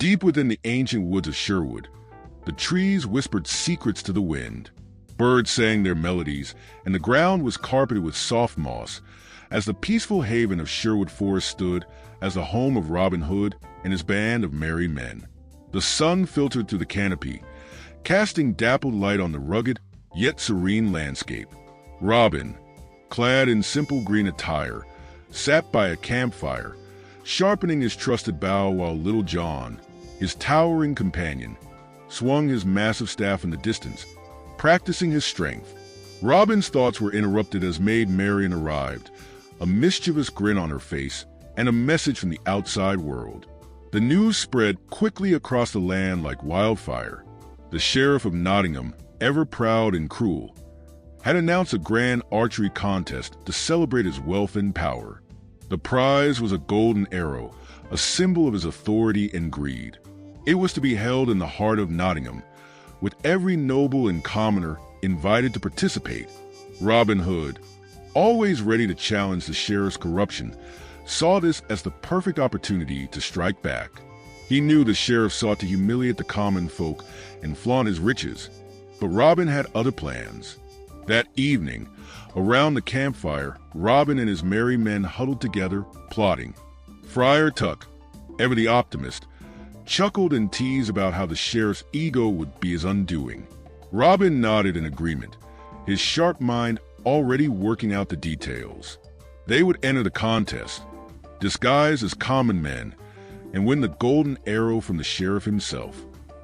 Deep within the ancient woods of Sherwood, the trees whispered secrets to the wind. Birds sang their melodies, and the ground was carpeted with soft moss, as the peaceful haven of Sherwood Forest stood as the home of Robin Hood and his band of merry men. The sun filtered through the canopy, casting dappled light on the rugged, yet serene landscape. Robin, clad in simple green attire, sat by a campfire, sharpening his trusted bow while LittleJohn, his towering companion, swung his massive staff in the distance, practicing his strength. Robin's thoughts were interrupted as Maid Marian arrived, a mischievous grin on her face and a message from the outside world. The news spread quickly across the land like wildfire. The Sheriff of Nottingham, ever proud and cruel, had announced a grand archery contest to celebrate his wealth and power. The prize was a golden arrow, a symbol of his authority and greed. It was to be held in the heart of Nottingham, with every noble and commoner invited to participate. Robin Hood, always ready to challenge the sheriff's corruption, saw this as the perfect opportunity to strike back. He knew the sheriff sought to humiliate the common folk and flaunt his riches, but Robin had other plans. That evening, around the campfire, Robin and his merry men huddled together, plotting. Friar Tuck, ever the optimist, chuckled and teased about how the sheriff's ego would be his undoing. Robin nodded in agreement, his sharp mind already working out the details. They would enter the contest, disguised as common men, and win the golden arrow from the sheriff himself.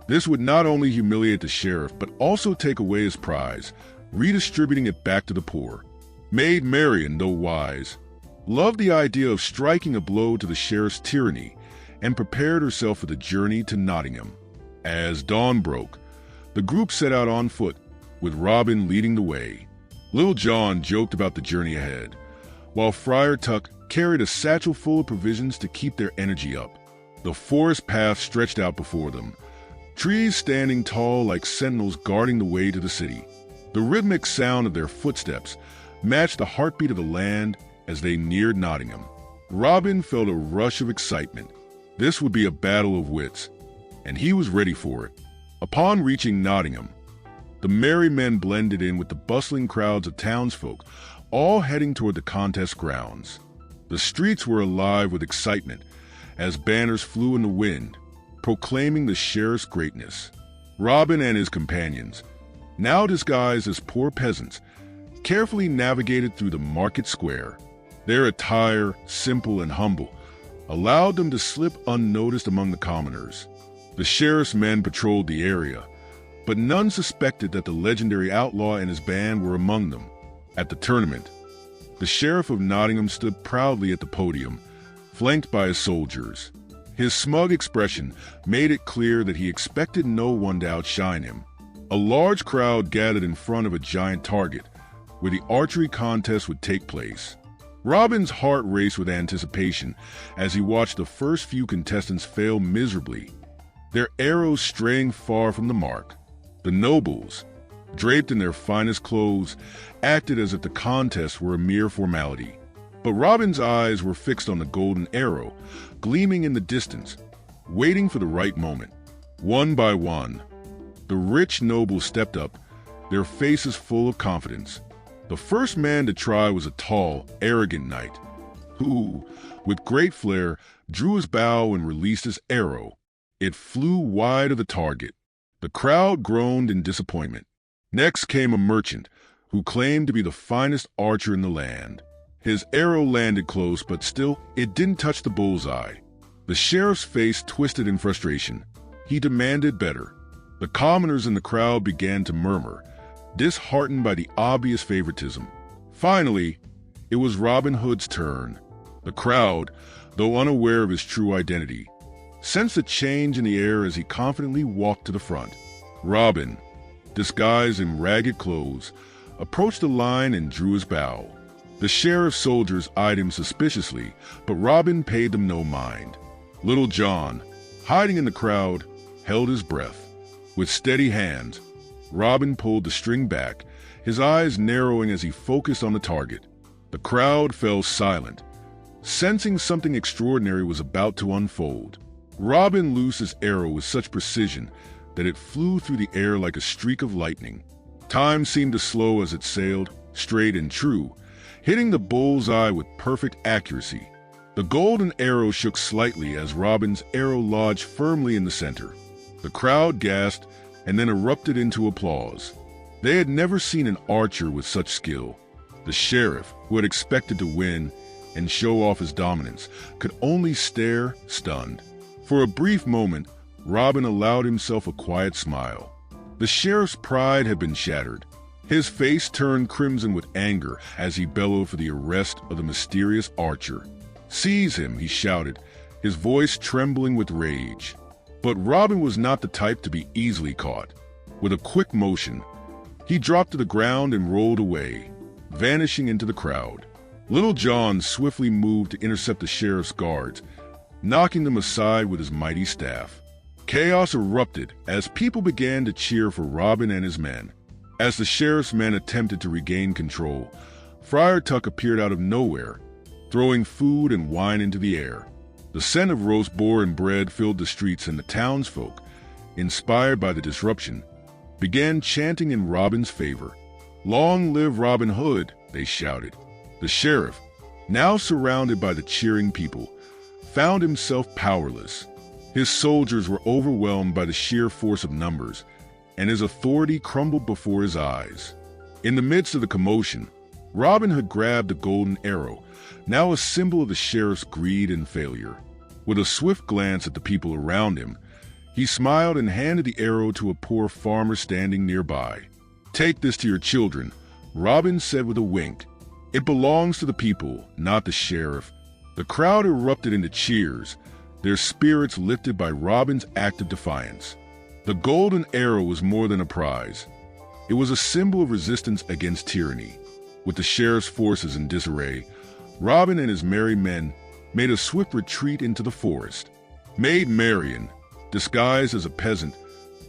This would not only humiliate the sheriff, but also take away his prize, redistributing it back to the poor. Maid Marian, though wise, loved the idea of striking a blow to the sheriff's tyranny and prepared herself for the journey to Nottingham. As dawn broke, the group set out on foot, with Robin leading the way. LittleJohn joked about the journey ahead, while Friar Tuck carried a satchel full of provisions to keep their energy up. The forest path stretched out before them, trees standing tall like sentinels guarding the way to the city. The rhythmic sound of their footsteps matched the heartbeat of the land as they neared Nottingham. Robin felt a rush of excitement. This would be a battle of wits, and he was ready for it. Upon reaching Nottingham, the merry men blended in with the bustling crowds of townsfolk, all heading toward the contest grounds. The streets were alive with excitement as banners flew in the wind, proclaiming the sheriff's greatness. Robin and his companions, now disguised as poor peasants, carefully navigated through the market square. Their attire, simple and humble, allowed them to slip unnoticed among the commoners. The sheriff's men patrolled the area, but none suspected that the legendary outlaw and his band were among them. At the tournament, the Sheriff of Nottingham stood proudly at the podium, flanked by his soldiers. His smug expression made it clear that he expected no one to outshine him. A large crowd gathered in front of a giant target, where the archery contest would take place. Robin's heart raced with anticipation as he watched the first few contestants fail miserably, their arrows straying far from the mark. The nobles, draped in their finest clothes, acted as if the contest were a mere formality. But Robin's eyes were fixed on the golden arrow, gleaming in the distance, waiting for the right moment. One by one, the rich nobles stepped up, their faces full of confidence. The first man to try was a tall, arrogant knight, who, with great flair, drew his bow and released his arrow. It flew wide of the target. The crowd groaned in disappointment. Next came a merchant, who claimed to be the finest archer in the land. His arrow landed close, but still, it didn't touch the bullseye. The sheriff's face twisted in frustration. He demanded better. The commoners in the crowd began to murmur, disheartened by the obvious favoritism. Finally, it was Robin Hood's turn. The crowd, though unaware of his true identity, sensed a change in the air as he confidently walked to the front. Robin, disguised in ragged clothes, approached the line and drew his bow. The sheriff's soldiers eyed him suspiciously, but Robin paid them no mind. LittleJohn, hiding in the crowd, held his breath. With steady hands, Robin pulled the string back, his eyes narrowing as he focused on the target. The crowd fell silent, sensing something extraordinary was about to unfold. Robin loosed his arrow with such precision that it flew through the air like a streak of lightning. Time seemed to slow as it sailed, straight and true, hitting the bull's eye with perfect accuracy. The golden arrow shook slightly as Robin's arrow lodged firmly in the center. The crowd gasped and then erupted into applause. They had never seen an archer with such skill. The sheriff, who had expected to win and show off his dominance, could only stare, stunned. For a brief moment, Robin allowed himself a quiet smile. The sheriff's pride had been shattered. His face turned crimson with anger as he bellowed for the arrest of the mysterious archer. "Seize him," he shouted, his voice trembling with rage. But Robin was not the type to be easily caught. With a quick motion, he dropped to the ground and rolled away, vanishing into the crowd. LittleJohn swiftly moved to intercept the sheriff's guards, knocking them aside with his mighty staff. Chaos erupted as people began to cheer for Robin and his men. As the sheriff's men attempted to regain control, Friar Tuck appeared out of nowhere, throwing food and wine into the air. The scent of roast boar and bread filled the streets, and the townsfolk, inspired by the disruption, began chanting in Robin's favor. "Long live Robin Hood," they shouted. The sheriff, now surrounded by the cheering people, found himself powerless. His soldiers were overwhelmed by the sheer force of numbers, and his authority crumbled before his eyes. In the midst of the commotion, Robin Hood grabbed the golden arrow, now a symbol of the sheriff's greed and failure. With a swift glance at the people around him, he smiled and handed the arrow to a poor farmer standing nearby. "Take this to your children," Robin said with a wink. "It belongs to the people, not the sheriff." The crowd erupted into cheers, their spirits lifted by Robin's act of defiance. The golden arrow was more than a prize. It was a symbol of resistance against tyranny. With the sheriff's forces in disarray, Robin and his merry men made a swift retreat into the forest. Maid Marian, disguised as a peasant,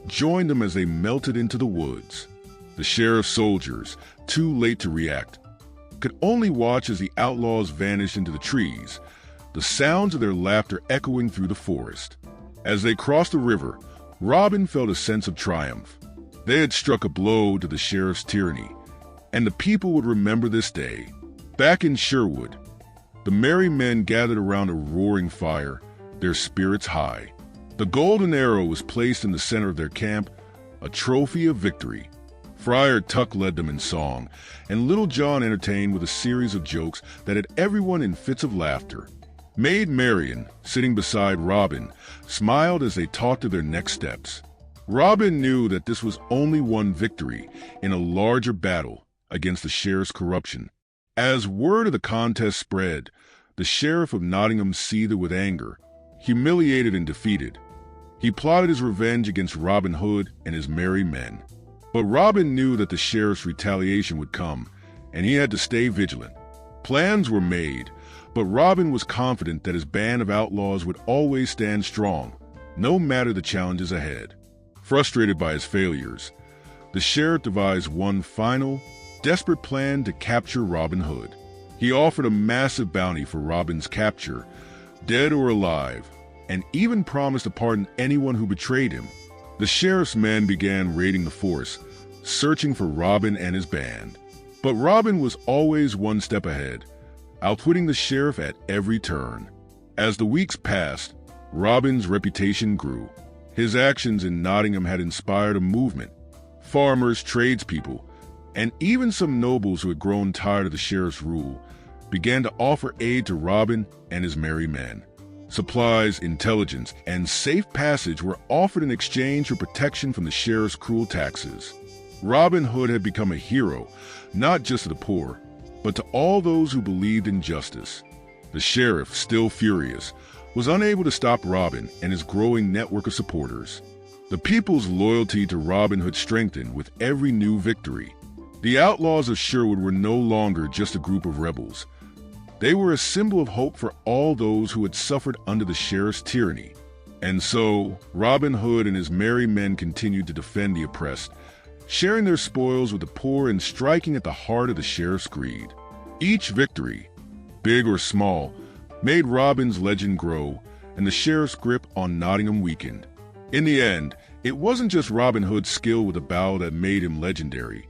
joined them as they melted into the woods. The sheriff's soldiers, too late to react, could only watch as the outlaws vanished into the trees, the sounds of their laughter echoing through the forest. As they crossed the river, Robin felt a sense of triumph. They had struck a blow to the sheriff's tyranny, and the people would remember this day. Back in Sherwood, the merry men gathered around a roaring fire, their spirits high. The golden arrow was placed in the center of their camp, a trophy of victory. Friar Tuck led them in song, and LittleJohn entertained with a series of jokes that had everyone in fits of laughter. Maid Marian, sitting beside Robin, smiled as they talked of their next steps. Robin knew that this was only one victory in a larger battle against the sheriff's corruption. As word of the contest spread, the Sheriff of Nottingham seethed with anger, humiliated and defeated. He plotted his revenge against Robin Hood and his merry men. But Robin knew that the sheriff's retaliation would come, and he had to stay vigilant. Plans were made, but Robin was confident that his band of outlaws would always stand strong, no matter the challenges ahead. Frustrated by his failures, the sheriff devised one final, desperate plan to capture Robin Hood. He offered a massive bounty for Robin's capture, dead or alive, and even promised to pardon anyone who betrayed him. The sheriff's men began raiding the force, searching for Robin and his band. But Robin was always one step ahead, outwitting the sheriff at every turn. As the weeks passed, Robin's reputation grew. His actions in Nottingham had inspired a movement. Farmers, tradespeople, and even some nobles who had grown tired of the sheriff's rule began to offer aid to Robin and his merry men. Supplies, intelligence, and safe passage were offered in exchange for protection from the sheriff's cruel taxes. Robin Hood had become a hero, not just to the poor, but to all those who believed in justice. The sheriff, still furious, was unable to stop Robin and his growing network of supporters. The people's loyalty to Robin Hood strengthened with every new victory. The outlaws of Sherwood were no longer just a group of rebels. They were a symbol of hope for all those who had suffered under the sheriff's tyranny. And so, Robin Hood and his merry men continued to defend the oppressed, sharing their spoils with the poor and striking at the heart of the sheriff's greed. Each victory, big or small, made Robin's legend grow and the sheriff's grip on Nottingham weakened. In the end, it wasn't just Robin Hood's skill with a bow that made him legendary.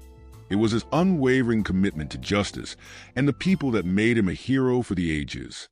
It was his unwavering commitment to justice and the people that made him a hero for the ages.